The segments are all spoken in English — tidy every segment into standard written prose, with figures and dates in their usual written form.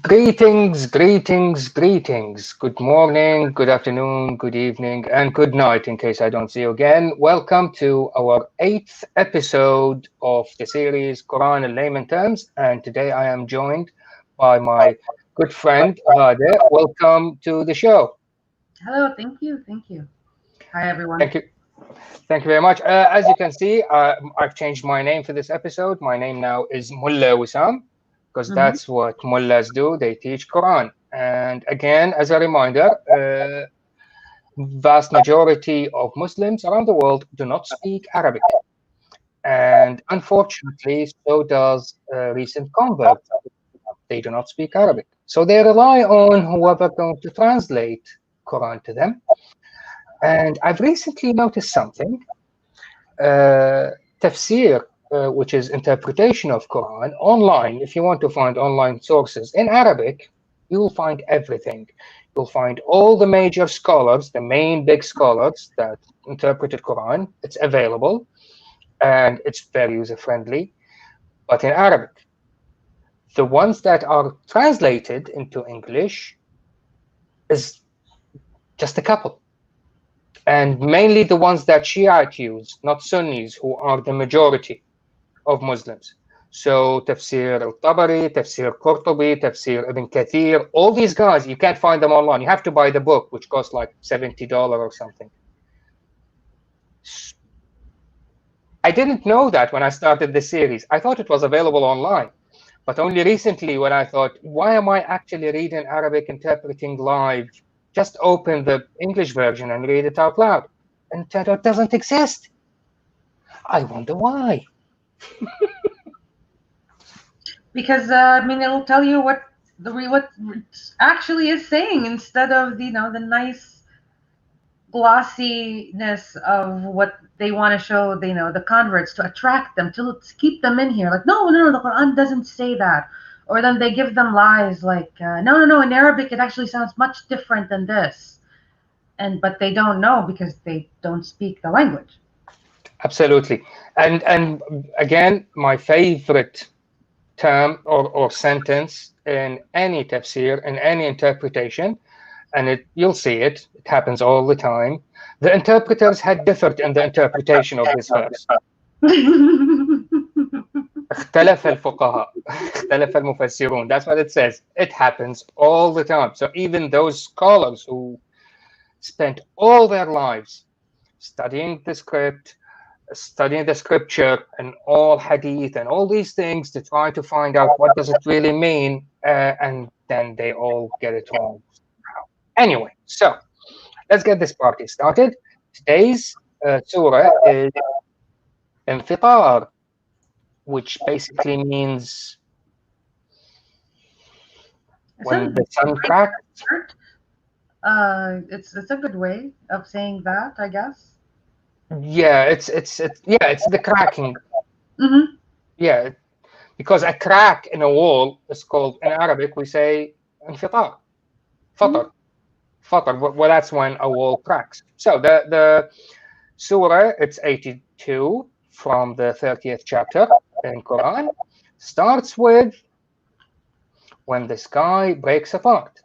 Greetings, greetings, greetings. Good morning, good afternoon, good evening, and good night in case I don't see you again. Welcome to our eighth episode of the series Quran in Layman Terms. And today I am joined by my good friend Rade. Welcome to the show. Hello, thank you, thank you. Hi, everyone. Thank you. Thank you very much. As you can see, I've changed my name for this episode. My name now is Mullah Wissam because Hmm. that's what mullahs do. They teach Quran. And again, as a reminder, vast majority of Muslims around the world do not speak Arabic. And unfortunately, so does recent converts. They do not speak Arabic. So they rely on whoever going to translate Quran to them. And I've recently noticed something. Tafsir, which is interpretation of Quran, online, if you want to find online sources in Arabic, you will find everything. You'll find all the major scholars, the main big scholars that interpreted Quran. It's available and it's very user friendly. But in Arabic, the ones that are translated into English is just a couple. And mainly the ones that Shiite use, not Sunnis, who are the majority of Muslims. So Tafsir al-Tabari, Tafsir Qurtubi, Tafsir Ibn Kathir, all these guys, you can't find them online. You have to buy the book, which costs like $70 or something. I didn't know that when I started the series. I thought it was available online. But only recently when I thought, why am I actually reading Arabic interpreting live? Just open the English version and read it out loud. And it turned out it doesn't exist. I wonder why. Because it'll tell you what it actually is saying instead of the nice glossiness of what they want to show the converts to attract them to keep them in here. Like no, the Quran doesn't say that. Or then they give them lies like no, in Arabic it actually sounds much different than this, but they don't know because they don't speak the language. Absolutely. And again, my favorite term or sentence in any tafsir, in any interpretation, and you'll see it, it happens all the time. The interpreters had differed in the interpretation of this verse. اختلف الفقهاء اختلف المفسرون. That's what it says. It happens all the time. So even those scholars who spent all their lives studying the script, studying the scripture and all hadith and all these things to try to find out what does it really mean, and then they all get it wrong. Anyway, so let's get this party started. Today's surah is انفطار, which basically means when the sun cracks. It's a good way of saying that, I guess. Yeah, it's the cracking. Hmm. Yeah, because a crack in a wall is called, in Arabic we say انفطار, فطر. Fatar, well, that's when a wall cracks. So the surah, it's 82 from the 30th chapter in Quran, starts with when the sky breaks apart.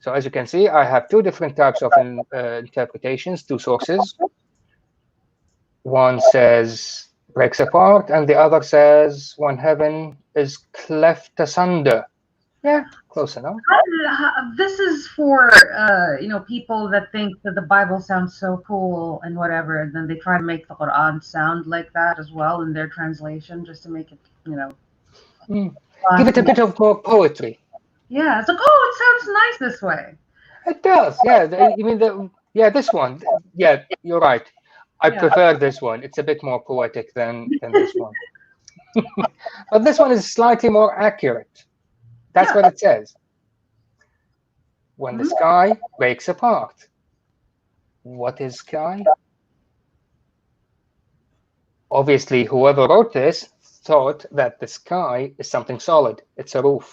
So as you can see, I have two different types of interpretations, two sources. One says breaks apart, and the other says when heaven is cleft asunder. Yeah, close enough. This is for people that think that the Bible sounds so cool and whatever, and then they try to make the Quran sound like that as well in their translation, just to make it Mm. Give it a glossy. bit of more poetry. Yeah, it's like, oh, it sounds nice this way. It does, yeah. You mean yeah, this one. Yeah, you're right. I Yeah. prefer this one. It's a bit more poetic than this one. But this one is slightly more accurate. That's Yeah. what it says. When the Mhm. sky breaks apart. What is sky? Obviously, whoever wrote this thought that the sky is something solid. It's a roof.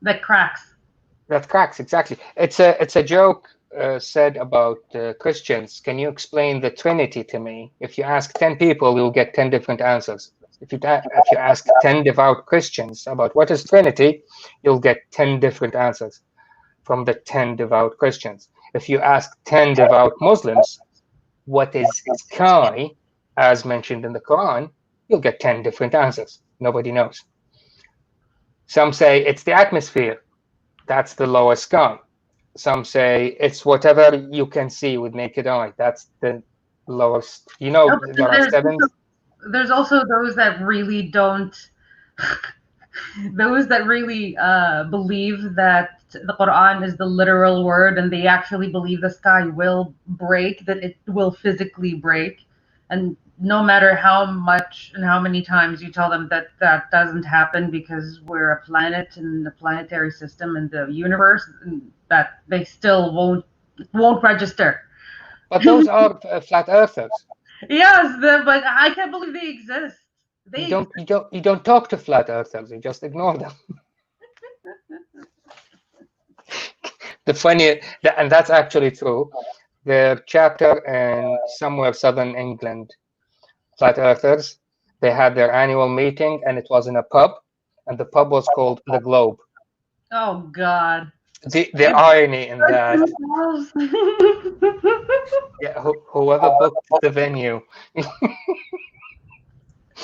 That cracks. That cracks, exactly. It's a joke said about Christians. Can you explain the Trinity to me? If you ask 10 people, you'll get 10 different answers. If you ask 10 devout Christians about what is Trinity, you'll get 10 different answers from the 10 devout Christians. If you ask 10 devout Muslims what is sky, as mentioned in the Quran, you'll get 10 different answers. Nobody knows. Some say it's the atmosphere. That's the lower sky. Some say it's whatever you can see with naked eye. That's the lowest. You know, there are seven. There's also those that really don't. Those that really believe that the Quran is the literal word, and they actually believe the sky will break, that it will physically break, and no matter how much and how many times you tell them that that doesn't happen because we're a planet in the planetary system in the universe, that they still won't register. But those are flat earthers. Yes, but I can't believe they exist. You don't talk to flat earthers. You just ignore them. And that's actually true. The chapter in somewhere southern England, flat earthers, they had their annual meeting, and it was in a pub, and the pub was called the Globe. Oh God. The irony in that. Yeah, whoever booked the venue.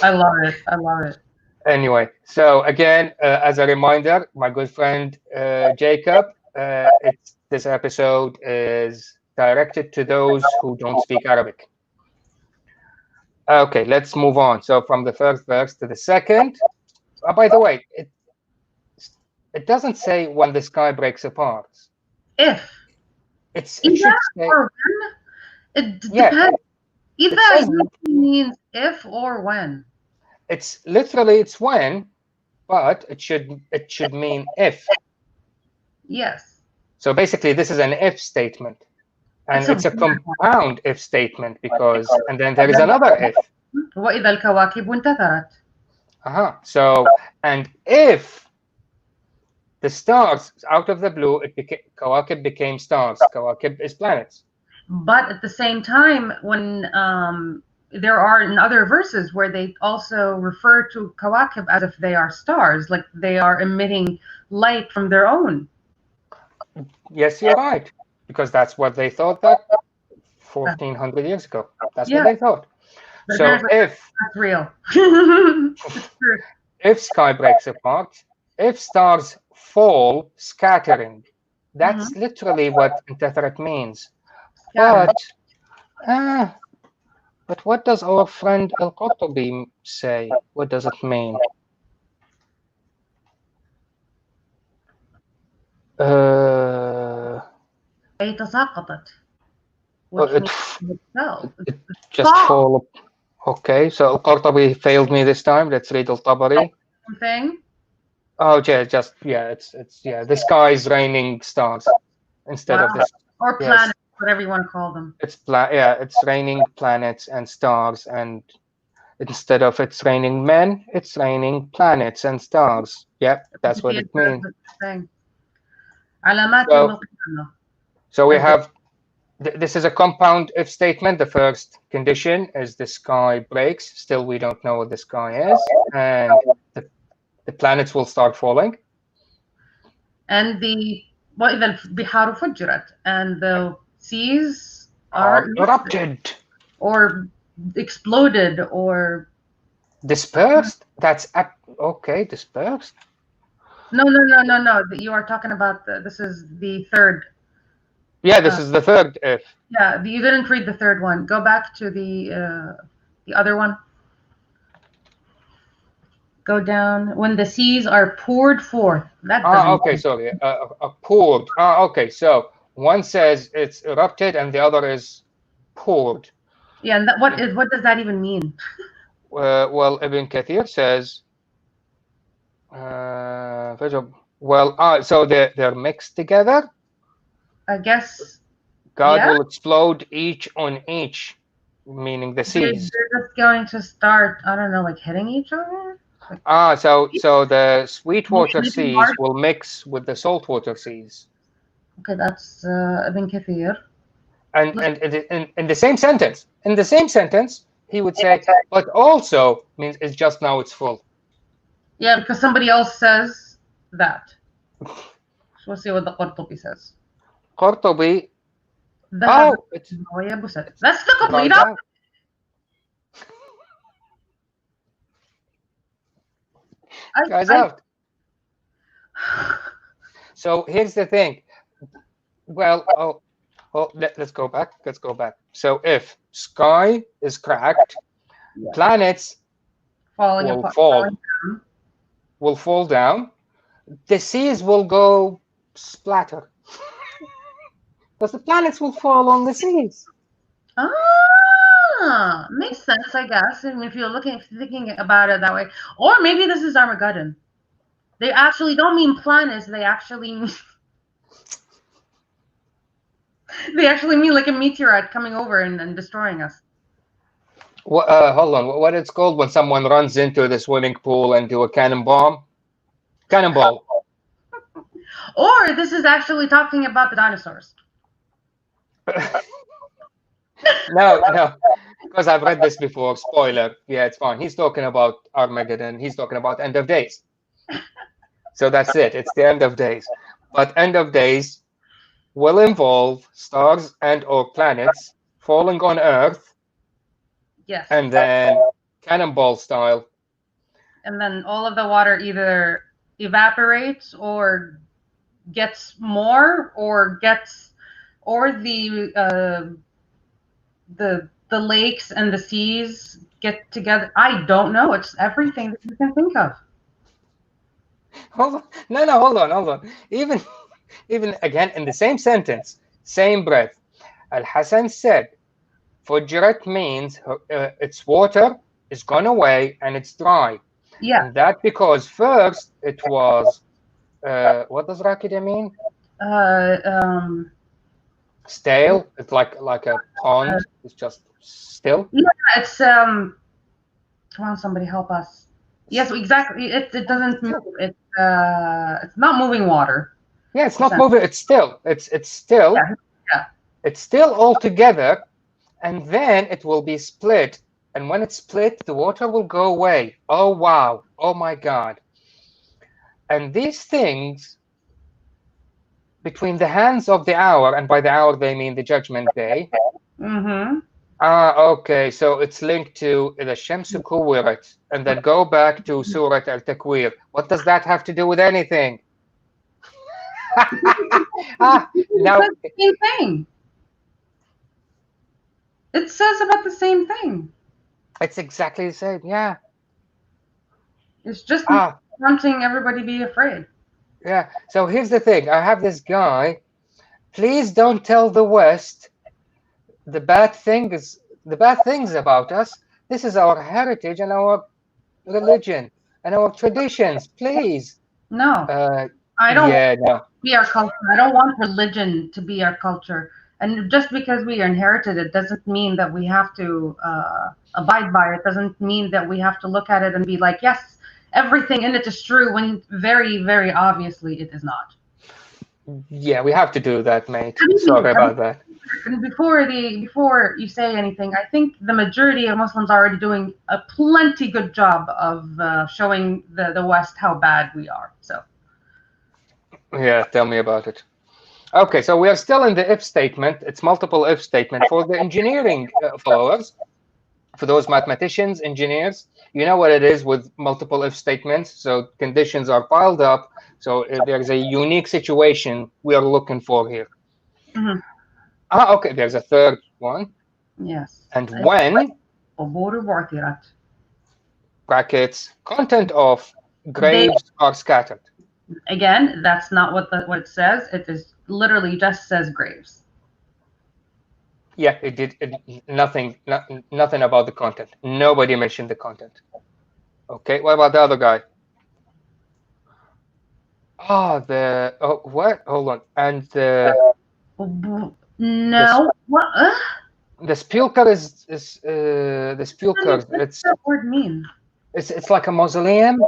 I love it. I love it. Anyway, so again, as a reminder, my good friend Jacob, this episode is directed to those who don't speak Arabic. Okay, let's move on. So from the first verse to the second. By the way, it doesn't say when the sky breaks apart. If. It should say, or when. It depends. Either means if or when. It's literally it's when, but it should mean if. Yes. So basically, this is an if statement, and it's a compound if statement because, and then there is another if. وإذا الكواكب انتثرت. So, and if the stars out of the blue, kawakib became stars. Kawakib is planets. But at the same time, when there are in other verses where they also refer to kawakib as if they are stars, like they are emitting light from their own. Yes, you're right, because that's what they thought that 1400 years ago. That's what they thought. But so if that's real. if sky breaks apart, if stars fall scattering, that's literally what intetharat means. But what does our friend Al-Qurtubi say? What does it mean? أي تساقطت. It just fall. Okay, so Al-Qurtubi failed me this time. Let's read Al-Tabari. Thing? Oh, yeah, it's the sky is raining stars instead of this. Or planets, whatever you want to call them. It's raining planets and stars, and instead of it's raining men, it's raining planets and stars. Yep, that's what it means. So we have, this is a compound if statement. The first condition is the sky breaks. Still, we don't know what the sky is, and the planets will start falling. And وإذا البحار فجرت, and the seas are erupted or exploded or dispersed. That's okay, dispersed. No. You are talking about this is the third. Yeah, this is the third if. Yeah, you didn't read the third one. Go back to the other one. Go down. When the seas are poured forth. That okay, sorry. Poured. Okay, so one says it's erupted and the other is poured. Yeah, and what does that even mean? Well, Ibn Kathir says, so they're mixed together. I guess God will explode each on each, meaning the seas. They're just going to start, I don't know, like hitting each other? So the sweetwater seas will mix with the saltwater seas. Okay, that's Ibn Kathir. And in the same sentence, he would say, but also means it's just now it's full. Yeah, because somebody else says that. So we'll see what the Qurtubi says. قرطبي. ذهب Oh, ويبست. it's That's the complete dried opposite. out. Dries I out. So here's the thing. Well, let's go back. Let's go back. So if sky is cracked, Yeah. planets falling will apart, fall, falling will fall down. The seas will go splatter. Because the planets will fall on the seas. down. Makes sense, I guess. And if you're thinking about it that way, or maybe this is Armageddon. They actually don't mean planets. They actually mean like a meteorite coming over and destroying us. Hold on. What it's called when someone runs into the swimming pool and do a cannonball? Cannonball. Or this is actually talking about the dinosaurs. No, because I've read this before. Spoiler. Yeah, it's fine. He's talking about Armageddon. He's talking about end of days. So that's it. It's the end of days. But end of days will involve stars and or planets falling on Earth, Yes. and then cannonball style. And then all of the water either evaporates or gets more or the lakes and the seas get together. I don't know. It's everything that you can think of. Hold on. No, hold on. Even again in the same sentence, same breath. Al-Hasan said, Fujirat means its water is gone away and it's dry. Yeah. And that because first it was, what does Rakida mean? Stale. It's like a pond. It's just still. Yeah, it's come on, somebody help us. Yes, exactly. It doesn't move. It's not moving water. Yeah, it's not moving. It's still. It's still. Yeah. It's still all together, and then it will be split. And when it's split, the water will go away. Oh wow! Oh my God! And these things between the hands of the hour, and by the hour they mean the judgment day. Mm-hmm. Okay, so it's linked to the Shamsu Kuwirat, and then go back to Surat al-Takwir. What does that have to do with anything? Now the same thing. It says about the same thing. It's exactly the same, yeah. It's just wanting everybody to be afraid. Yeah, so here's the thing. I have this guy. Please don't tell the West the bad things about us. This is our heritage and our religion and our traditions. Please. No, I don't want to be our culture. I don't want religion to be our culture. And just because we inherited it doesn't mean that we have to abide by it. Doesn't mean that we have to look at it and be like, yes, everything in it is true, when very, very obviously it is not. Yeah, we have to do that, mate. Sorry about that. And before you say anything, I think the majority of Muslims are already doing a plenty good job of showing the West how bad we are. So. Yeah, tell me about it. Okay, so we are still in the if statement. It's multiple if statement for the engineering followers. For those mathematicians, engineers, you know what it is with multiple if statements. So conditions are piled up. So there's a unique situation we are looking for here. Mm-hmm. Okay, there's a third one. Yes. And when brackets content of graves are scattered. Again, that's not what it says. It is literally just says graves. Yeah, it did nothing about the content. Nobody mentioned the content. Okay, what about the other guy? What? Hold on. And no, what? The Spilker is the Spilker. What does that word mean? It's like a mausoleum.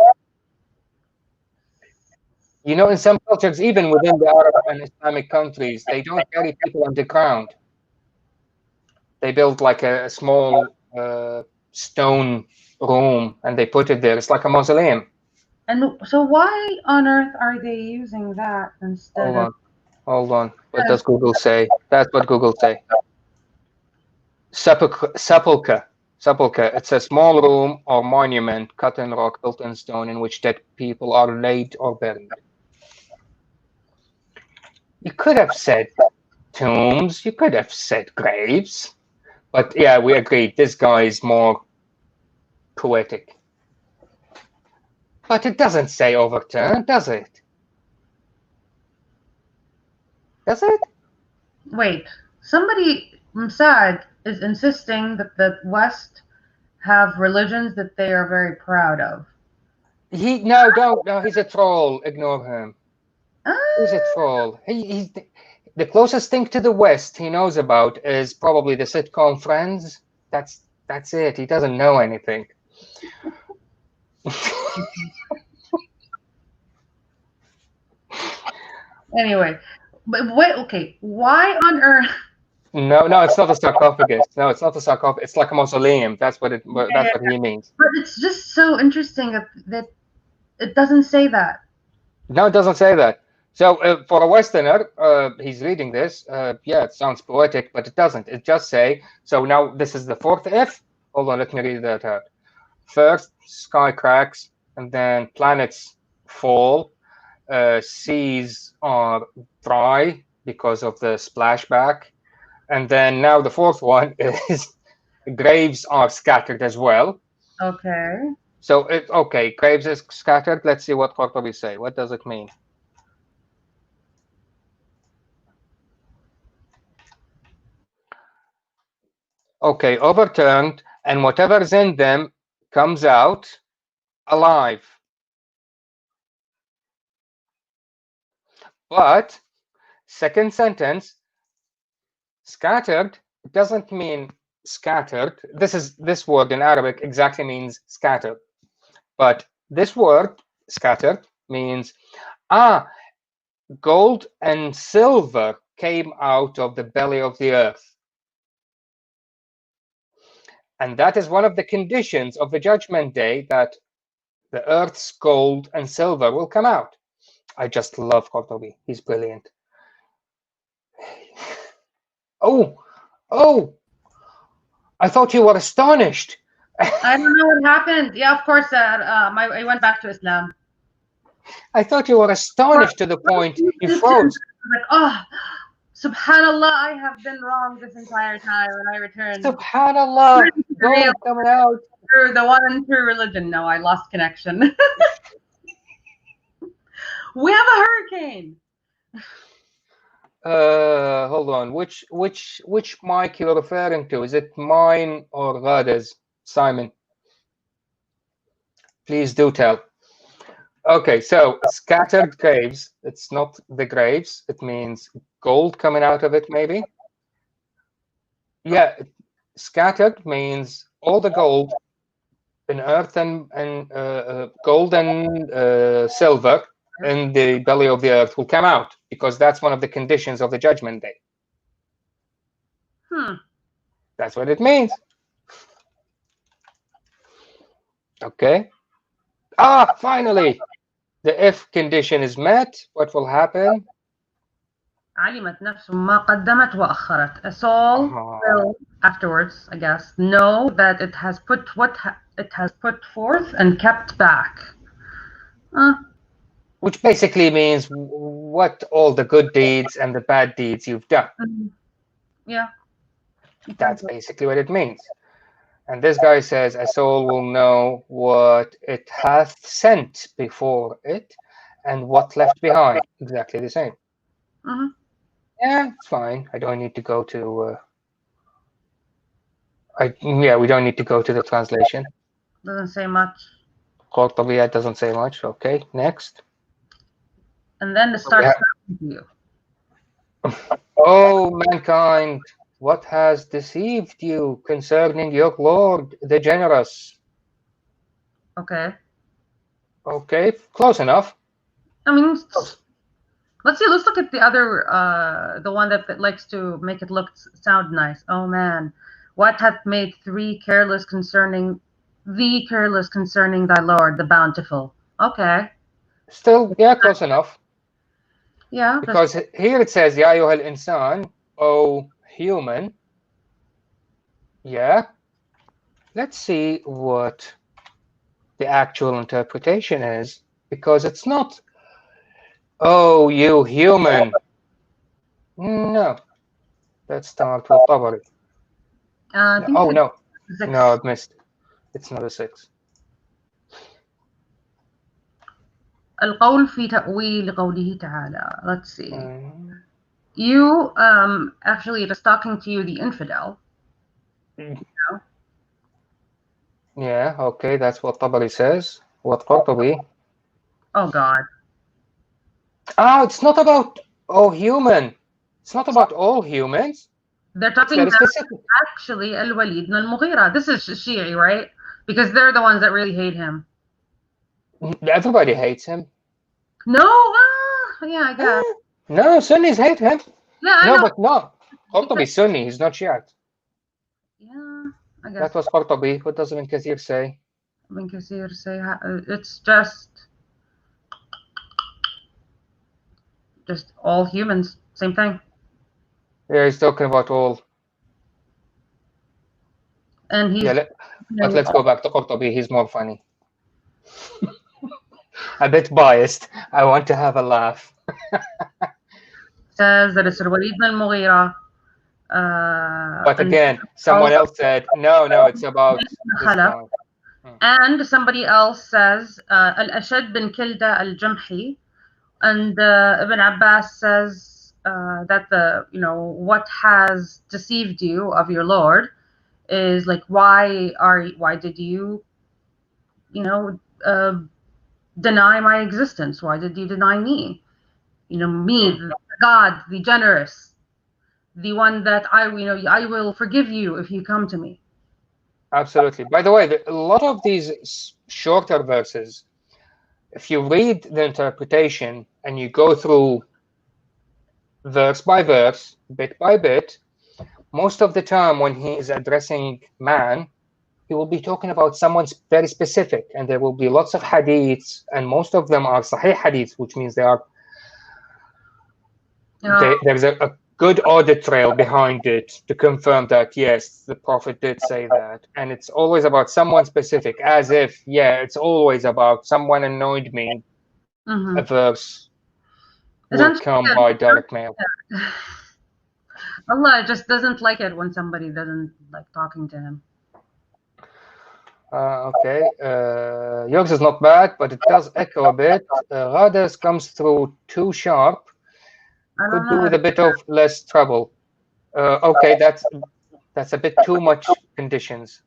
You know, in some cultures, even within the Arab and Islamic countries, they don't bury people underground. They build like a small stone room, and they put it there. It's like a mausoleum. And so why on earth are they using that instead Hold of? on, hold on. What does Google say? That's what Google say. Sepulchre. Sepulchre. It's a small room or monument cut in rock, built in stone, in which dead people are laid or buried. You could have said tombs. You could have said graves. But yeah, we agreed. This guy is more poetic. But it doesn't say overturned, does it? Does it? Wait, somebody Mossad is insisting that the West have religions that they are very proud of. No, don't. No, he's a troll. Ignore him. Ah, He's a troll. He's the closest thing to the West he knows about is probably the sitcom Friends. That's it. He doesn't know anything. anyway, but wait, okay, why on earth? No, it's not a sarcophagus. No, it's not a sarcophagus. It's like a mausoleum. That's what he means. But it's just so interesting that it doesn't say that. No, it doesn't say that. So for a Westerner, he's reading this. Yeah, it sounds poetic, but it doesn't. It just say. So now this is the fourth F. Hold on, let me read that out. First, sky cracks, and then planets fall. Seas are dry because of the splashback, and then now the fourth one is graves are scattered as well. Okay. So okay, graves is scattered. Let's see what Qurtubi say. What does it mean? Okay, overturned, and whatever's in them comes out alive. But second sentence, scattered doesn't mean scattered. This word in Arabic exactly means scattered. But this word, scattered, means gold and silver came out of the belly of the earth. And that is one of the conditions of the judgment day, that the earth's gold and silver will come out. I just love Qurtubi. He's brilliant. Oh, I thought you were astonished. I don't know what happened. Yeah, of course. I went back to Islam. I thought you were astonished to the point you froze. Like, oh, subhanallah, I have been wrong this entire time, and I returned. Subhanallah, gold coming out. The one and true religion. No, I lost connection. We have a hurricane. Hold on. Which mic you're referring to? Is it mine or Ghada's? Simon, please do tell. Okay, so scattered graves. It's not the graves. It means gold coming out of it, maybe. Yeah, scattered means all the gold in earth and gold and silver in the belly of the earth will come out, because that's one of the conditions of the judgment day. That's what it means. Okay. Finally, the if condition is met. What will happen? علمت نفس ما قدمت وأخرت. A soul will afterwards, I guess, know that it has put what it has put forth and kept back. Which basically means what all the good deeds and the bad deeds you've done. Yeah. That's basically what it means. And this guy says, a soul will know what it hath sent before it and what left behind. Exactly the same. Yeah, it's fine. I don't need to go to... we don't need to go to the translation. Doesn't say much. Qurtubi doesn't say much. Okay, next. And then it starts talking to you. Oh, mankind, what has deceived you concerning your Lord, the generous? Okay. Okay, close enough. I mean, let's see. Let's look at the other, the one that likes to make it sound nice. Oh man, What hath made thee careless concerning thy Lord, the bountiful? Okay. Still, yeah, close enough. Yeah. Because here it says, Ya ayyuhal insan, O human. Yeah. Let's see what the actual interpretation is, because it's not, oh, you human. No. Let's start with Tabari. I think Oh, no. it's 6. No, I've missed. It's not a 6. القول في تأويل قوله تعالى. Let's see. Mm. You, actually, it is talking to you, the infidel. You know? Yeah, okay, that's what Tabari says. What Qurtubi? Oh, God. Oh, it's not about all human. It's not about all humans. They're It's talking very about specific. actually Al-Walid ibn al-Mughira. This is Shi'i, right? Because they're the ones that really hate him. Everybody hates him. No, yeah, I guess. No, Sunnis hate him. Yeah, I No, know. but no. Qurtubi is Sunni, he's not Shiite. Yeah, I guess. That was Qurtubi. What does Ibn Kathir say? Ibn Kathir say it's just all humans, same thing. Yeah, he's talking about all. And he's. Yeah, but let's go back to Qurtubi. He's more funny. A bit biased. I want to have a laugh. Says that it's Al-Walid ibn al-Mughira. But again, someone else said, no, it's about this guy. And somebody else says Al-Ashad bin Kilda al-Jamhi, and Ibn Abbas says that what has deceived you of your Lord is like why did you deny my existence? Why did you deny me? Me, God, the generous, the one that I will forgive you if you come to me. Absolutely. By the way, a lot of these shorter verses, if you read the interpretation and you go through verse by verse, bit by bit, most of the time when he is addressing man, he will be talking about someone very specific, and there will be lots of hadiths, and most of them are sahih hadiths, which means there's a good audit trail behind it to confirm that, yes, the Prophet did say that. And it's always about someone specific, as if, it's always about someone annoyed me. A verse will come by direct mail. Allah just doesn't like it when somebody doesn't like talking to him. Okay. Yours is not bad, but it does echo a bit. Radha's comes through too sharp. Could do with a bit of less trouble. Okay, that's a bit too much conditions.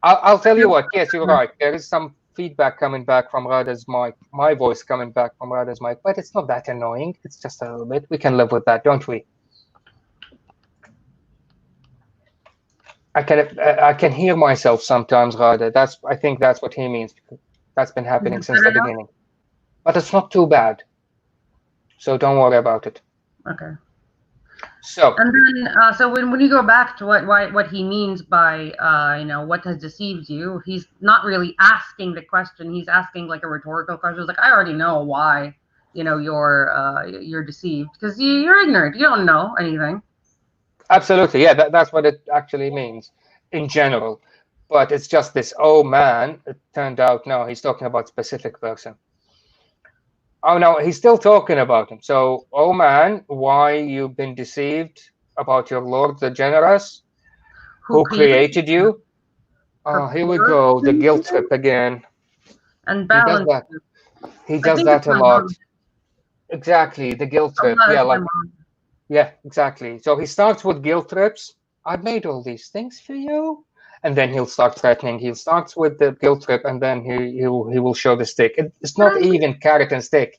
I'll tell you what. Yes, you're right. There is some feedback coming back from Radha's mic. My voice coming back from Radha's mic, but it's not that annoying. It's just a little bit. We can live with that, don't we? I can hear myself sometimes, Radha. I think that's what he means. That's been happening since the beginning. But it's not too bad. So don't worry about it. Okay. So and then so when you go back to what he means by what has deceived you, he's not really asking the question. He's asking like a rhetorical question. It's like, I already know why you're deceived, because you're ignorant. You don't know anything. Absolutely, yeah, that's what it actually means in general. But it's just this, oh man, it turned out, no, he's talking about specific person. Oh no, he's still talking about him. So, oh man, why you've been deceived about your Lord the generous, who created you? Oh, here we go, the guilt trip again. And balance. He does that a lot. Exactly, the guilt trip. Yeah, exactly. So he starts with guilt trips. I made all these things for you. And then he'll start threatening. He starts with the guilt trip, and then he will show the stick. It's not even carrot and stick.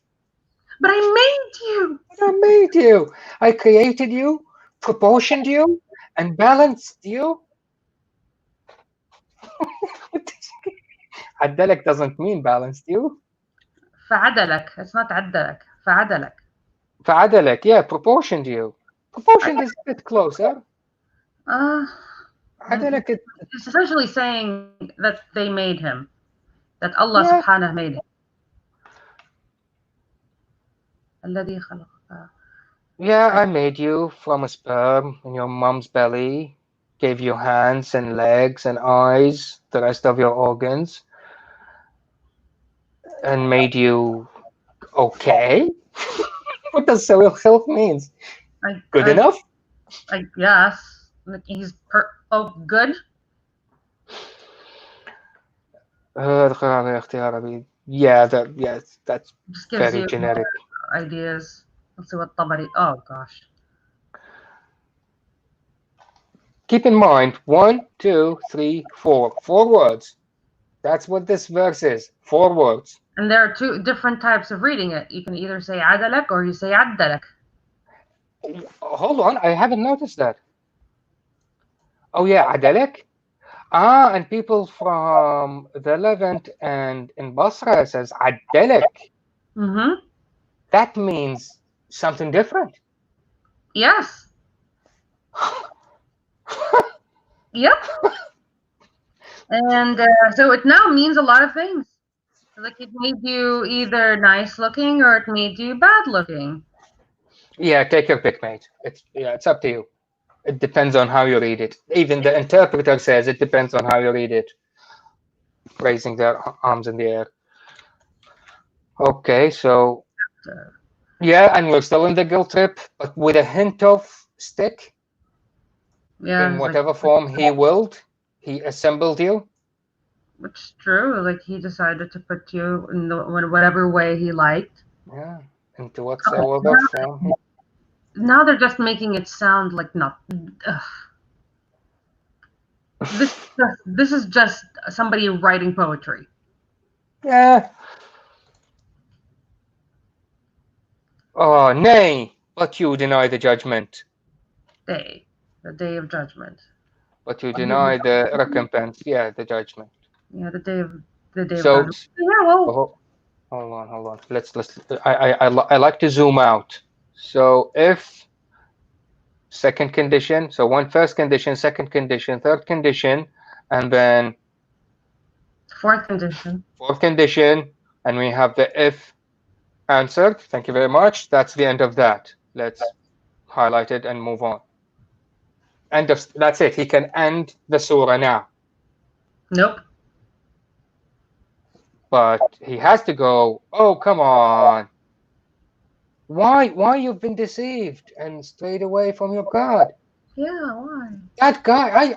But I made you. I made you. I created you, proportioned you, and balanced you. عدلك doesn't mean balanced you. فعدلك. It's not عدلك. فعدلك. فعدلك, yeah, proportioned you. Proportioned is a bit closer. عدلك It's essentially saying that they made him, that Allah yeah, subhanahu made him. الذي خلقك. yeah, I made you from a sperm in your mom's belly, gave you hands and legs and eyes, the rest of your organs, and made you okay. What does سوي الخلق means? Good enough? I guess. Like he's good. Yeah, that's Just gives very you generic. ideas. Let's see what Tabari. Oh gosh. Keep in mind, 1, 2, 3, 4. 4 words. That's what this verse is. 4 words. And there are two different types of reading it. You can either say adalak or you say addalak. Hold on, I haven't noticed that. Oh yeah, adalek. Ah, and people from the Levant and in Basra says adalek. Mm-hmm. That means something different. Yes. Yep. And so it now means a lot of things. Like it made you either nice looking or it made you bad looking. Yeah, take your pick, mate. It's up to you. It depends on how you read it. Even the interpreter says it depends on how you read it. Raising their arms in the air. Okay, so yeah, and we're still in the guilt trip, but with a hint of stick. Yeah. In whatever form he willed, he assembled you. Which is true. Like he decided to put you in whatever way he liked. Yeah, into whatsoever form. Now they're just making it sound like not. This is just somebody writing poetry. Yeah. Oh, nay, but you deny the judgment. The day of judgment. But you deny the recompense. Yeah, the judgment. Yeah, the day of So, judgment. Yeah, well, hold on. Let's. I like to zoom out. So if second condition, so first condition, second condition, third condition, and then fourth condition. fourth condition, and we have the if answered. Thank you very much. That's the end of that. Let's highlight it and move on. That's it. He can end the surah now. Nope. But he has to go, oh, come on. Why you've been deceived and strayed away from your God? Yeah, why? That guy,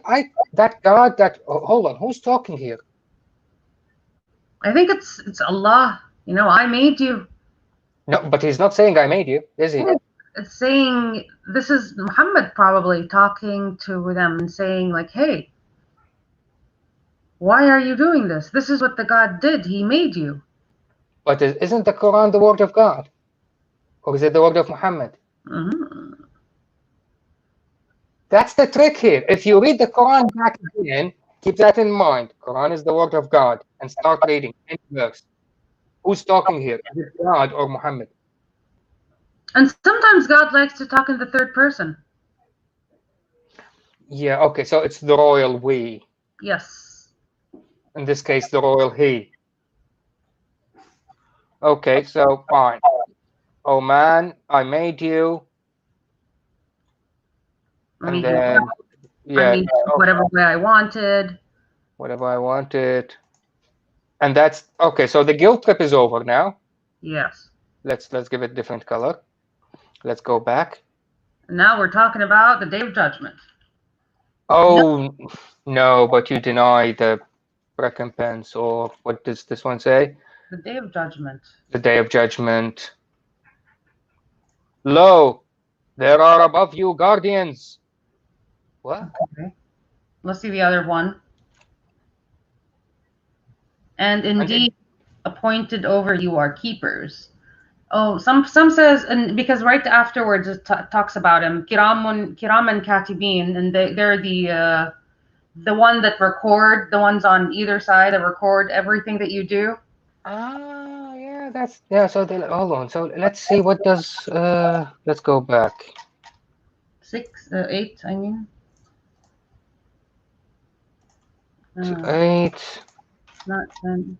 that God, hold on, who's talking here? I think it's Allah. You know, I made you. No, but he's not saying I made you, is he? It's saying this is Muhammad probably talking to them and saying like, hey, why are you doing this? This is what the God did. He made you. But isn't the Quran the word of God? Or is it the word of Muhammad? Mm-hmm. That's the trick here. If you read the Quran back again, keep that in mind. Quran is the word of God. And start reading any verse. Who's talking here? Is it God or Muhammad? And sometimes God likes to talk in the third person. Yeah, okay, so it's the royal we. Yes. In this case, the royal he. Okay, so fine. Oh man, I made you. And then, yeah, I mean, whatever way I wanted. Whatever I wanted. And that's okay. So the guilt trip is over now. Yes. Let's give it a different color. Let's go back. And now we're talking about the day of judgment. Oh no, but you deny the recompense, or what does this one say? The day of judgment. The day of judgment. Lo, there are above you guardians. What? Okay. Let's see the other one. And indeed, appointed over you are keepers. Oh, some says, and because right afterwards it talks about him, kiraman katibin, and they're the one that record, the ones on either side that record everything that you do. Ah, yeah, So hold on. So let's see what does. Let's go back. 8. I mean. 8. Not 10.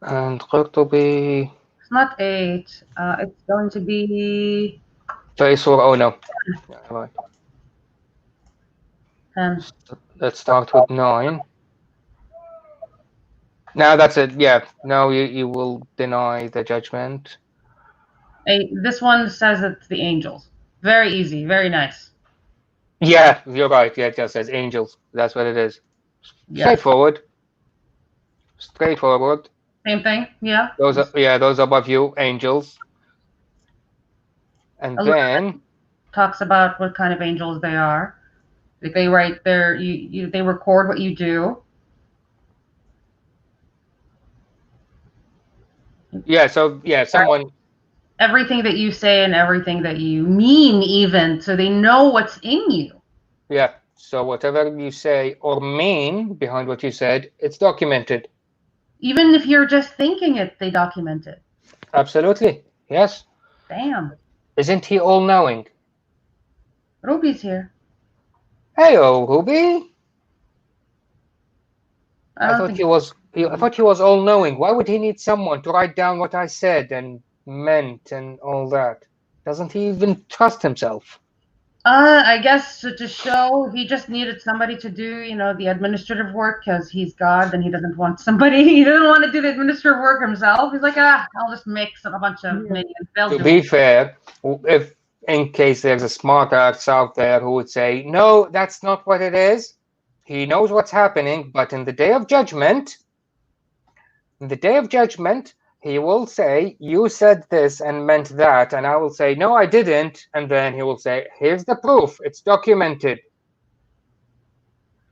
And Qurtubi. It's not 8. It's going to be Faisal, oh no. Yeah, right. 10. Let's start with 9. Now that's it. Yeah. Now you will deny the judgment. This one says it's the angels. Very easy. Very nice. Yeah, you're right. Yeah, it just says angels. That's what it is. Yeah. Straightforward. Straightforward. Same thing. Yeah. Those above you, angels. And 11 then talks about what kind of angels they are. Like they write their they record what you do. someone. Everything that you say and everything that you mean, even, so they know what's in you. Yeah. So whatever you say or mean behind what you said, it's documented. Even if you're just thinking it, they document it. Absolutely. Yes. Damn. Isn't he all-knowing? Ruby's here. Hey-oh, Ruby. I thought he was all-knowing. Why would he need someone to write down what I said and meant and all that? Doesn't he even trust himself? I guess to show he just needed somebody to do, the administrative work because he's God and he doesn't want somebody. He doesn't want to do the administrative work himself. He's like, I'll just mix a bunch of minions. To be fair, if in case there's a smart ass out there who would say, no, that's not what it is. He knows what's happening, but in the day of judgment, he will say, you said this and meant that, and I will say, no, I didn't, and then he will say, here's the proof, it's documented.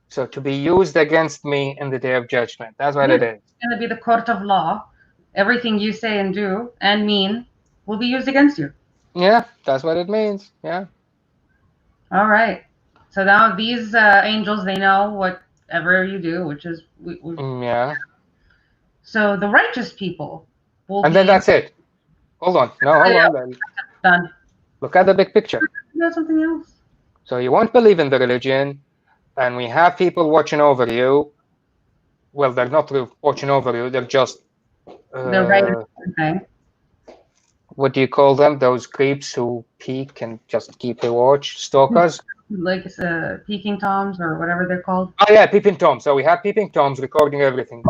So to be used against me in the day of judgment, that's what it is. It's going to be the court of law. Everything you say and do and mean will be used against you. Yeah, that's what it means, yeah. All right. So now these angels, they know whatever you do, which is... yeah. So the righteous people will And then that's it. Hold on. No, hold on. Done. Look at the big picture. There's something else. So you won't believe in the religion, and we have people watching over you. Well, they're not really watching over you. They're just... they're writing something. What do you call them? Those creeps who peek and just keep a watch? Stalkers? Like peeking toms or whatever they're called. Oh, yeah, peeping toms. So we have peeping toms recording everything.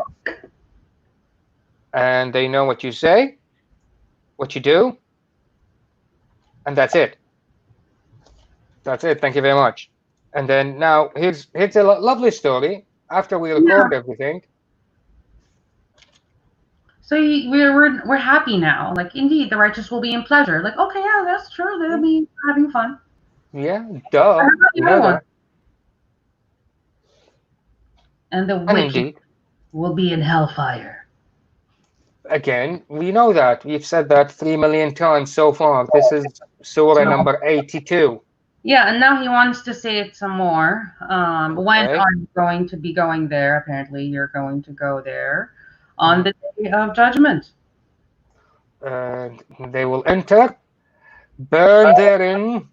And they know what you say, what you do, and that's it. That's it. Thank you very much. And then now here's a lovely story. After we record everything. So we're happy now. Like, indeed, the righteous will be in pleasure. Like, okay, yeah, that's true. They'll be having fun. Yeah, duh. You know that. And the wicked will be in hellfire. Again, we know that. We've said that 3 million times so far. This is Surah number 82. Yeah, and now he wants to say it some more. When are you going to be going there? Apparently, you're going to go there on the day of judgment. They will enter, burn therein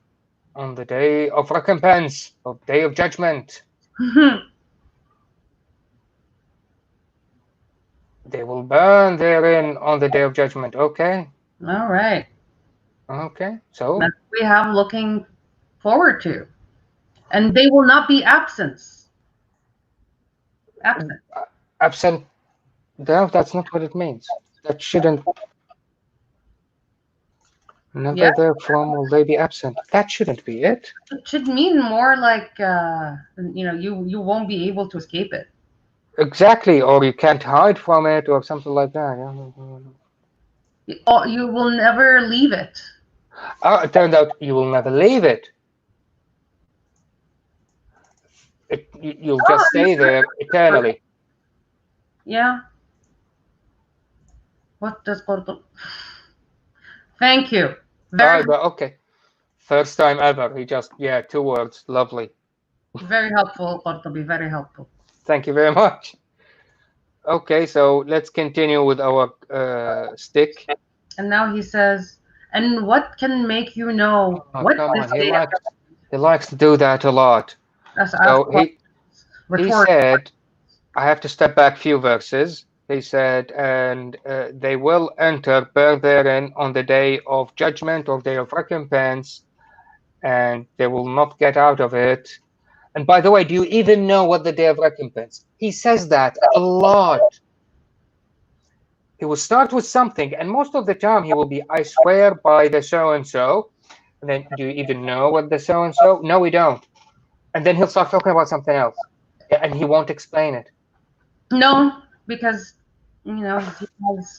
on the day of recompense, of day of judgment. They will burn therein on the day of judgment. Okay. All right. Okay. So that's what we have looking forward to. And they will not be absent. Absent. No, that's not what it means. That shouldn't. Never therefrom will they be absent. That shouldn't be it. It should mean more like, you won't be able to escape it. Exactly, or you can't hide from it, or something like that. You will never leave it. Oh, it turned out you will never leave it. You'll just stay there eternally. Yeah. What does Qurtubi? Thank you. Okay. First time ever. He just, 2 words. Lovely. Very helpful, Qurtubi. Very helpful. Thank you very much. Okay, so let's continue with our stick. And now he says, and what can make you know what this day? He likes to do that a lot. So he said, I have to step back few verses. They said, and they will enter, bear therein on the day of judgment or day of recompense, and they will not get out of it. And by the way, do you even know what the day of recompense? He says that a lot. He will start with something, and most of the time he will be, I swear by the so-and-so. And then, do you even know what the so-and-so? No, we don't. And then he'll start talking about something else. Yeah, and he won't explain it. No, because he has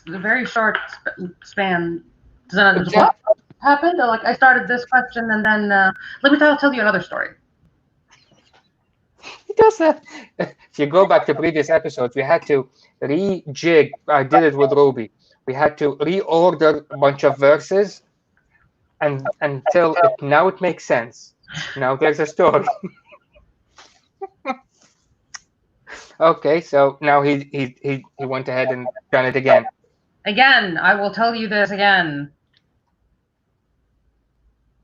a very short span. What happened? Or, like, I started this question, and then let me tell you another story. He does that. If you go back to previous episodes, we had to rejig. I did it with Ruby. We had to reorder a bunch of verses, and until now it makes sense. Now there's a story. Okay, so now he went ahead and done it again. Again, I will tell you this again.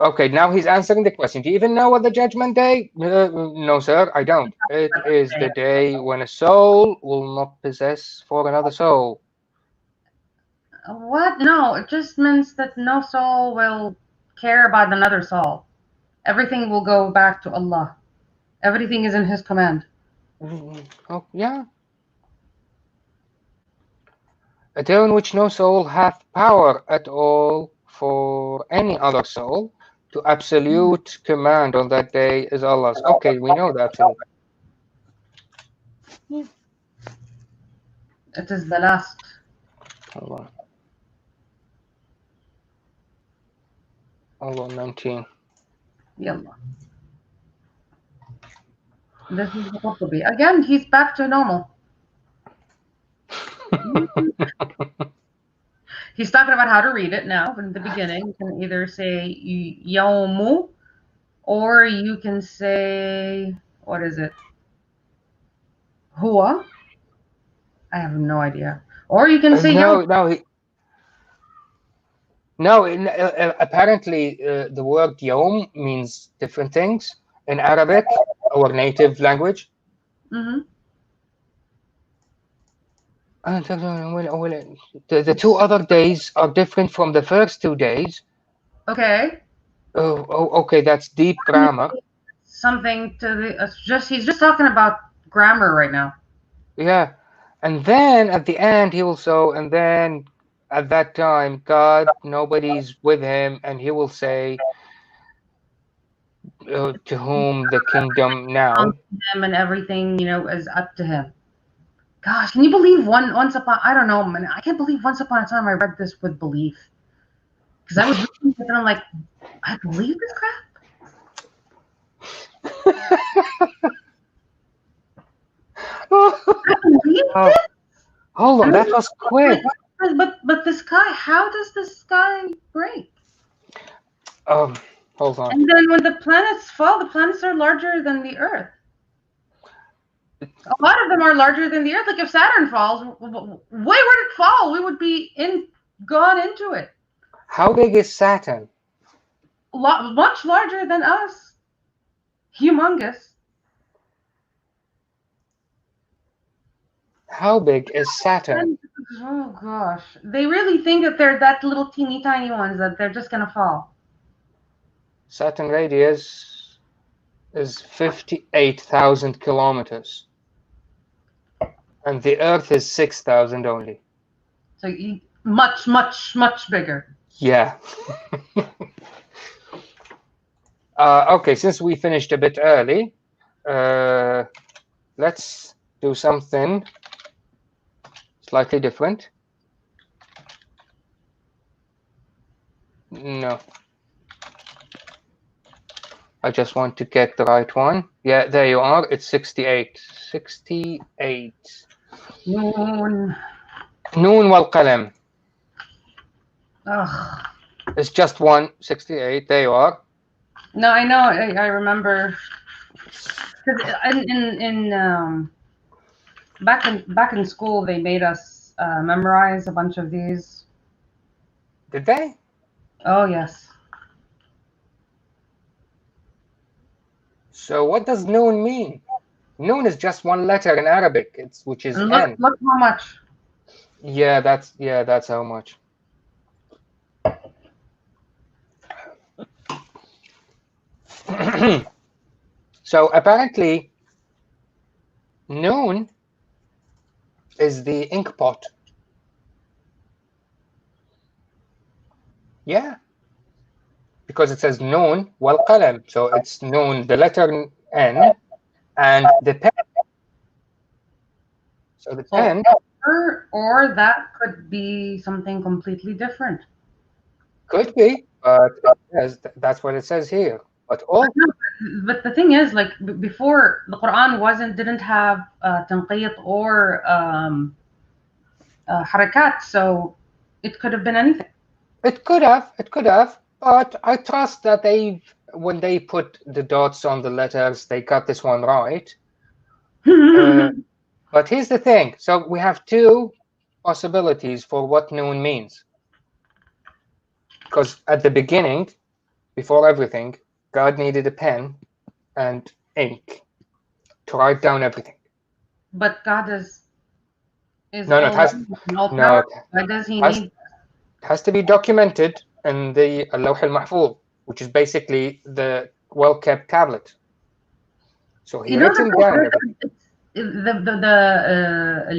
Okay, now he's answering the question. Do you even know what the judgment day? No, sir, I don't. It is the day when a soul will not possess for another soul. What? No, it just means that no soul will care about another soul. Everything will go back to Allah. Everything is in His command. Oh, yeah. A day in which no soul hath power at all for any other soul. To absolute command on that day is Allah's. Okay, we know the absolute. It is the last. Hold on. Allah 19. Yallah. This is the Qurtubi. Again, he's back to normal. He's talking about how to read it now. In the beginning, you can either say Yawmu, or you can say, what is it? Huwa? I have no idea. Or you can say Yawm. No, apparently the word yawm means different things in Arabic, our native language. Mm-hmm. The two other days are different from the first 2 days. Okay. Oh, okay, that's deep grammar. Something to the he's just talking about grammar right now. Yeah, and then at the end he will say, and then at that time God, nobody's with him, and he will say, to whom the kingdom now. Him and everything, is up to him. Gosh, can you believe I don't know, man. I can't believe once upon a time I read this with belief. Because I was reading it and I'm like, I believe this crap? I believe this? Hold on, that was quick. But the sky, how does the sky break? Hold on. And then when the planets fall, the planets are larger than the Earth. A lot of them are larger than the Earth. Like if Saturn falls, where would it fall? We would be gone into it. How big is Saturn? Much larger than us. Humongous. How big is Saturn? Oh gosh, they really think that they're that little teeny tiny ones that they're just gonna fall. Saturn radius is 58,000 kilometers, and the Earth is 6,000 only. So much, much, much bigger. Yeah. Okay, since we finished a bit early, let's do something slightly different. No. I just want to get the right one. Yeah, there you are. It's 68. 68. Noon wal qalam. Ugh. It's just 168. There you are. No, I know. I remember. Because back in school, they made us memorize a bunch of these. Did they? Oh yes. So what does noon mean? Noon is just one letter in Arabic, which is And N. look how much. Yeah, that's how much. So apparently, Noon is the ink pot. Yeah, because it says Noon wal qalam, so it's Noon, the letter N, and the pen. So the So, pen or that could be something completely different. could be, but it says that's what it says here. But all No, but the thing is, like before, the Quran didn't have tanqiyat or harakat, so it could have been anything. it could have, but I trust that when they put the dots on the letters, they got this one right. But here's the thing. So we have two possibilities for what Noon means. Because at the beginning, before everything, God needed a pen and ink to write down everything. But God is No, no, it all has and all no, powerful. Why does He has need? has to be documented in the Lawh al-Mahfuz, which is basically the well-kept tablet. So he You know written down everything. the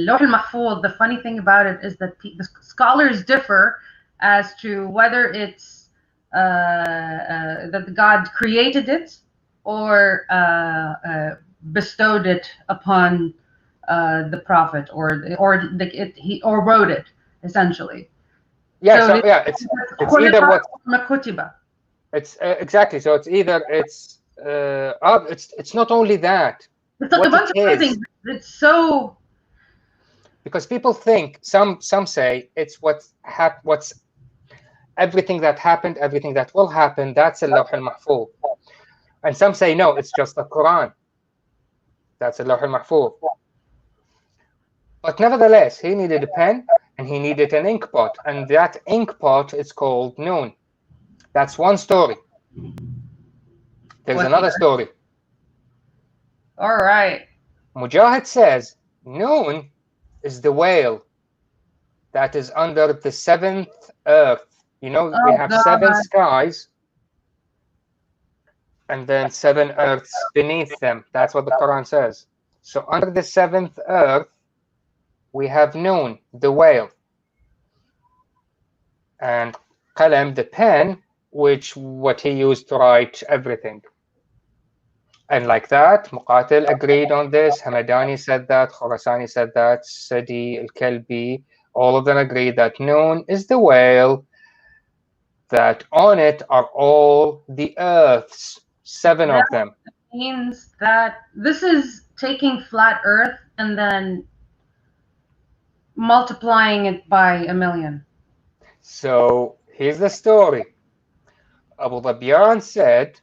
Lawh al-Mahfuz. The funny thing about it is that the scholars differ as to whether it's that God created it or bestowed it upon the prophet, or wrote it essentially. Yeah, So so yeah, it's either what it's exactly. So it's not only that. it's like a What it bunch of other things. is, It's so because people think some say it's what's everything that happened, everything that will happen. That's a Lawh al-Mahfuz, and some say no, it's just the Quran. That's a Lawh al-Mahfuz. But nevertheless, he needed a pen and he needed an ink pot, and that ink pot is called Noon. That's one story. There's what's the another story. all right. Mujahid says Noon is the whale that is under the seventh earth. You know, we Oh have seven God. skies and then seven earths beneath them. That's what the Quran says. So under the seventh earth, we have Noon, the whale, and Qalam, the pen, what he used to write everything. And like that, Muqatil agreed on this, Hamadani said that, Khurasani said that, Sadi, Al-Kalbi, all of them agreed that Noon is the whale, that on it are all the earths, seven That of them. means that this is taking flat Earth and then multiplying it by a million. So here's the story. Abu Dhabian said,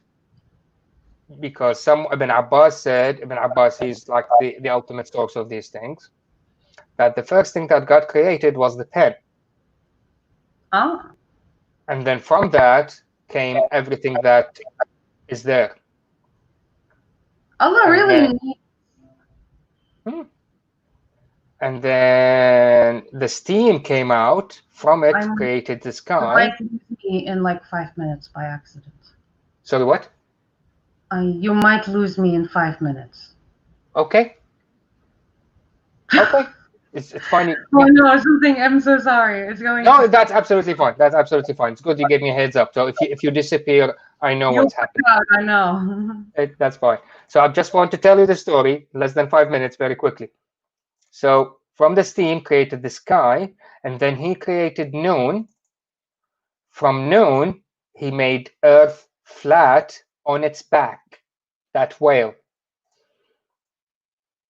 because Ibn Abbas said, Ibn Abbas, he's like the ultimate source of these things, that the first thing that got created was the pen. Oh. And then from that came everything that is there. Allah And really then, needs. and then the steam came out from it, I'm, created the you sky. might lose me in like 5 minutes by accident. Sorry, what? You might lose me in 5 minutes. Okay. Okay. It's fine. Oh no, something. I'm so sorry. It's going. No, that's absolutely fine. That's absolutely fine. It's good you gave me a heads up. So if you disappear, I know You'll what's find happening. out. I know. That's fine. So I just want to tell you the story, less than 5 minutes, very quickly. So from the steam created the sky, and then he created Noon. From Noon, he made Earth flat on its back, that whale.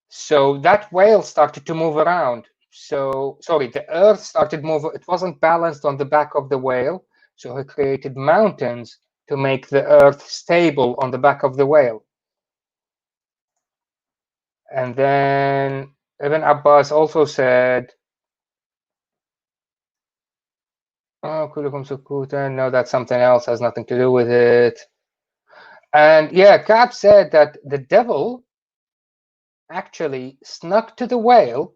So that whale started to move around. So, sorry, the Earth started moving. It wasn't balanced on the back of the whale. So he created mountains to make the Earth stable on the back of the whale. And then Ibn Abbas also said, oh, kulukum sukutan. No, that's something else, has nothing to do with it. And yeah, Ka'b said that the devil actually snuck to the whale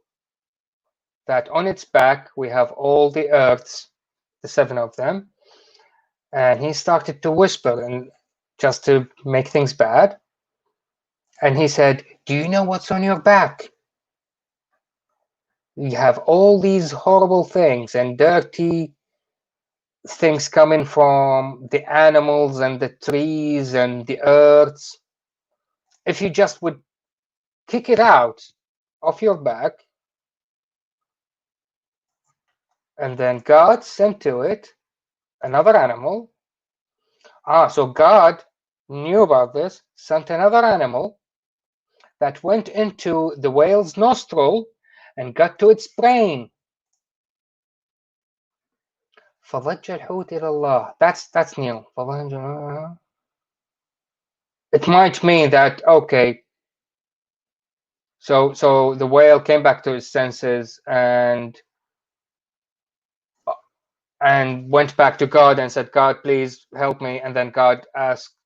that on its back we have all the earths, the 7 of them, and he started to whisper and just to make things bad. And he said, "Do you know what's on your back? You have all these horrible things and dirty things coming from the animals and the trees and the earths. If you just would kick it out of your back." And then God sent to it another animal. So God knew about this, sent another animal that went into the whale's nostril and got to its brain. فضج الحوت إلى الله. That's new. It might mean that, okay, so the whale came back to his senses and went back to God and said, "God, please help me." And then God asked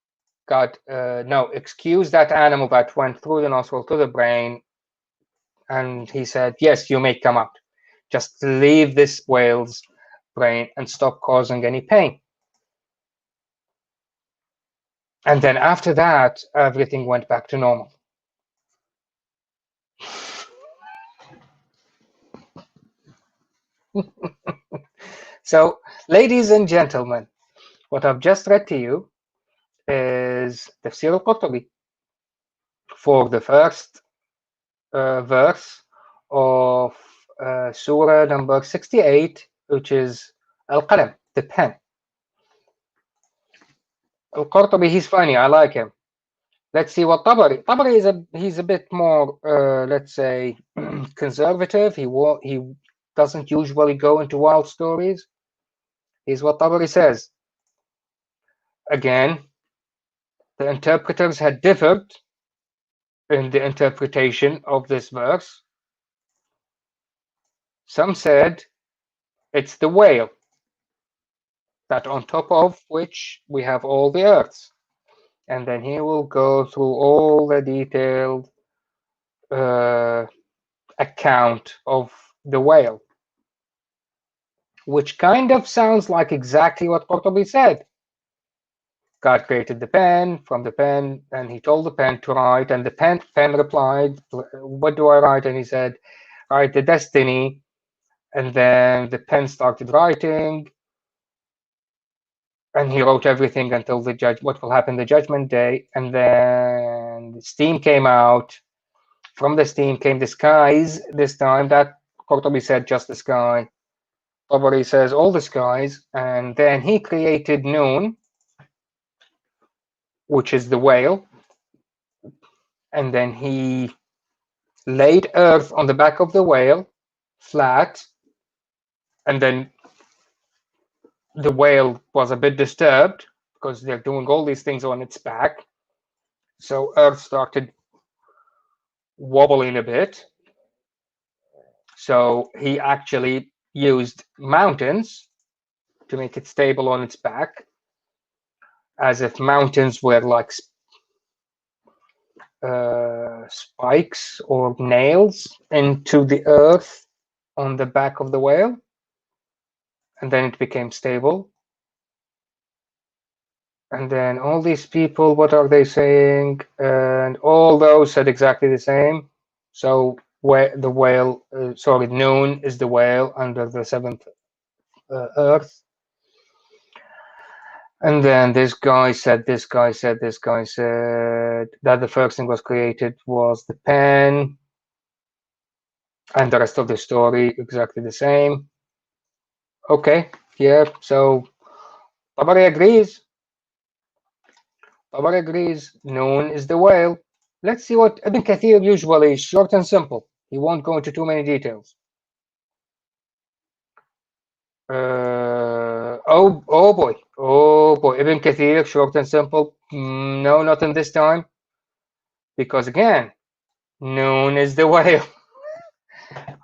God, no, excuse that animal that went through the nostril to the brain. And he said, "Yes, you may come out. Just leave this whale's brain and stop causing any pain." And then after that, everything went back to normal. So, ladies and gentlemen, what I've just read to you is Tafsir al-Qurtubi for the first verse of Surah number 68, which is Al-Qalam, the pen. Al-Qurtubi, he's funny. I like him. Let's see what Tabari. Tabari is he's a bit more, let's say, conservative. He doesn't usually go into wild stories. Here's what Tabari says. Again, the interpreters had differed in the interpretation of this verse. Some said it's the whale, that on top of which we have all the earths. And then he will go through all the detailed account of the whale, which kind of sounds like exactly what Qurtubi said. God created the pen, from the pen, and he told the pen to write, and the pen replied, "What do I write?" And he said, "Write the destiny." And then the pen started writing, and he wrote everything until what will happen the judgment day. And then steam came out. From the steam came the skies. This time, that Qurtubi said just the sky. Tabari says all the skies. And then he created Noon, which is the whale. And then he laid earth on the back of the whale, flat. And then the whale was a bit disturbed because they're doing all these things on its back. So earth started wobbling a bit. So he actually used mountains to make it stable on its back, as if mountains were like spikes or nails into the earth on the back of the whale. And then it became stable. And then all these people, what are they saying? And all those said exactly the same. So the whale, Noon is the whale under the 7th earth. And then this guy said that the first thing was created was the pen. And the rest of the story exactly the same. Okay, yeah, so Tabari agrees. Tabari agrees. Noon is the whale. Let's see what Ibn Kathir usually is short and simple. He won't go into too many details. Oh boy. Ibn Kathir, short and simple. No, not in this time. Because again, Noon is the whale.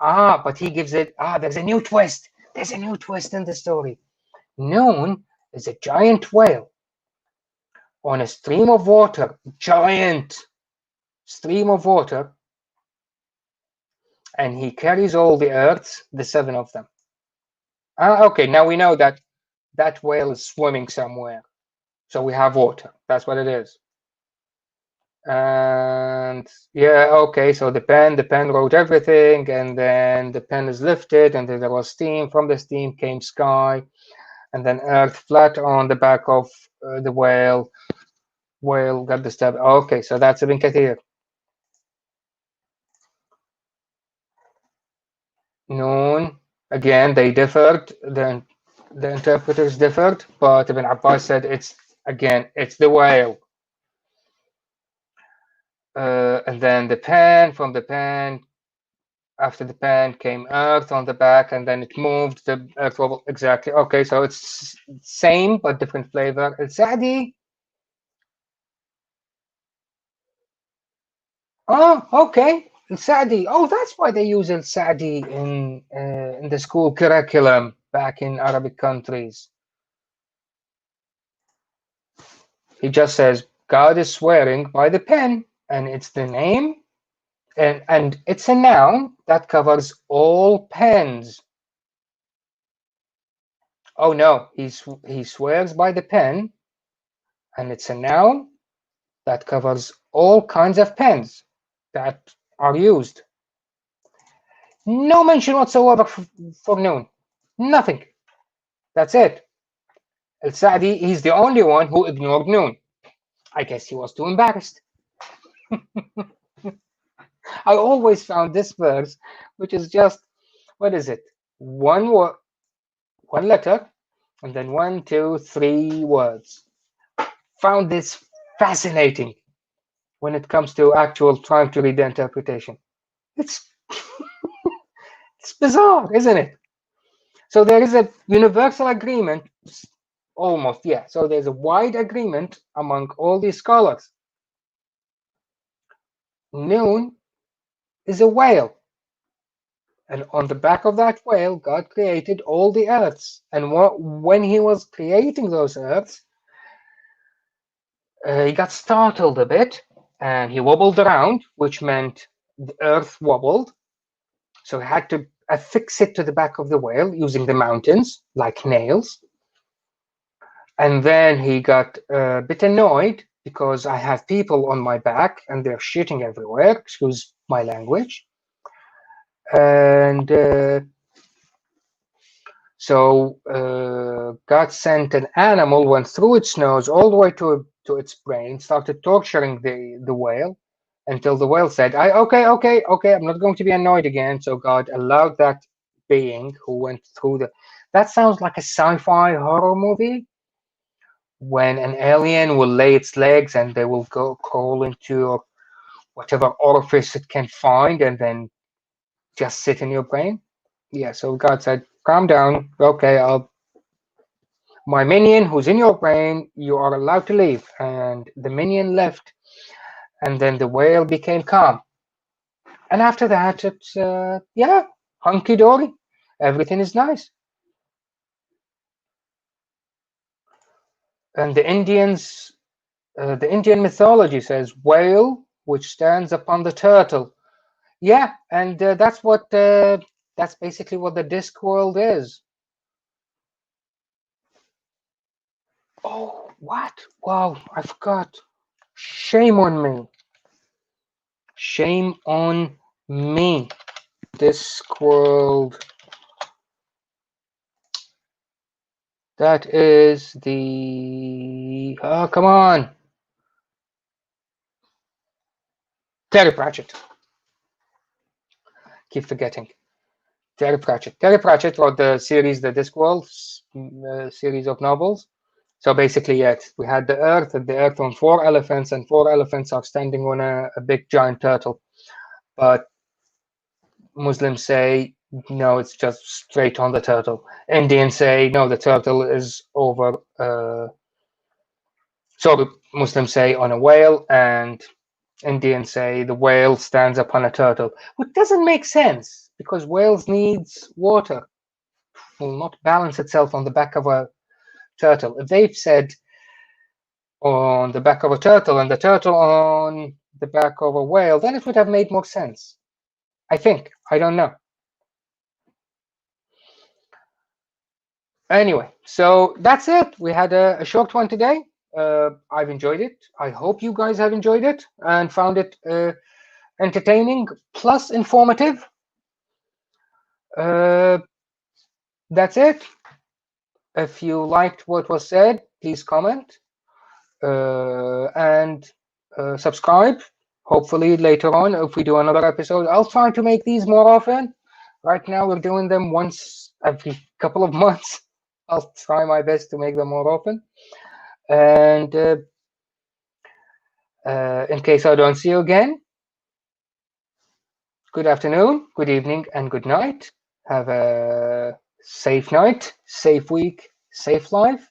But he gives it, there's a new twist. There's a new twist in the story. Noon is a giant whale on a stream of water, giant stream of water, and he carries all the earths, the 7 of them. Okay, now we know that that whale is swimming somewhere. So we have water. That's what it is. And yeah, okay, so the pen wrote everything, and then the pen is lifted, and then there was steam. From the steam came sky, and then earth flat on the back of the whale. Whale got the stab. Okay, so that's Ibn Kathir. Noon, again, they differed. The interpreters differed, but Ibn Abbas said it's the whale. And then the pen, from the pen, after the pen came earth on the back, and then it moved the earth wobble. Exactly. Okay, so it's same but different flavor. Al-Sa'di. Oh, okay. Al-Sa'di. Oh, that's why they use Al-Sa'di in the school curriculum back in Arabic countries. He just says God is swearing by the pen, and it's the name, and it's a noun that covers all pens. Oh no, he swears by the pen, and it's a noun that covers all kinds of pens that are used. No mention whatsoever for noon. Nothing. That's it. Al-Sa'di, he's the only one who ignored noon. I guess he was too embarrassed. I always found this verse, which is just, what is it? One letter, and then 1, 2, 3 words. Found this fascinating when it comes to actual trying to read the interpretation. It's it's bizarre, isn't it? So there is a universal agreement, almost, yeah. So there's a wide agreement among all these scholars. Noon is a whale. And on the back of that whale, God created all the earths. And when he was creating those earths, he got startled a bit, and he wobbled around, which meant the earth wobbled. So he had to affix it to the back of the whale using the mountains, like nails. And then he got a bit annoyed because I have people on my back and they're shitting everywhere, excuse my language. And so God sent an animal, went through its nose all the way to its brain, started torturing the whale until the whale said, okay, I'm not going to be annoyed again. So God allowed that being who went through that sounds like a sci-fi horror movie, when an alien will lay its legs and they will go crawl into whatever orifice it can find and then just sit in your brain. Yeah, so God said, calm down. Okay, my minion who's in your brain, you are allowed to leave. And the minion left, and then the whale became calm. And after that, it's, yeah, hunky-dory. Everything is nice. And the Indian mythology says whale which stands upon the turtle. Yeah, and that's basically what the Discworld is. Oh, what? Wow, I forgot. Shame on me. Shame on me. Discworld. That is the... Oh, come on. Terry Pratchett. Keep forgetting. Terry Pratchett. Terry Pratchett wrote the series, the Discworld series of novels. So basically, yes, we had the Earth, and the Earth on 4 elephants, and 4 elephants are standing on a big giant turtle. But Muslims say, no, it's just straight on the turtle. Indians say, no, the turtle is over. So Muslims say on a whale, and Indians say the whale stands upon a turtle, which doesn't make sense because whales needs water. It will not balance itself on the back of a turtle. If they've said on the back of a turtle and the turtle on the back of a whale, then it would have made more sense. I think. I don't know. Anyway, so that's it. We had a short one today. I've enjoyed it. I hope you guys have enjoyed it and found it entertaining plus informative. That's it. If you liked what was said, please comment and subscribe. Hopefully later on, if we do another episode, I'll try to make these more often. Right now, we're doing them once every couple of months. I'll try my best to make them more often. And in case I don't see you again, good afternoon, good evening, and good night. Have a safe night, safe week, safe life.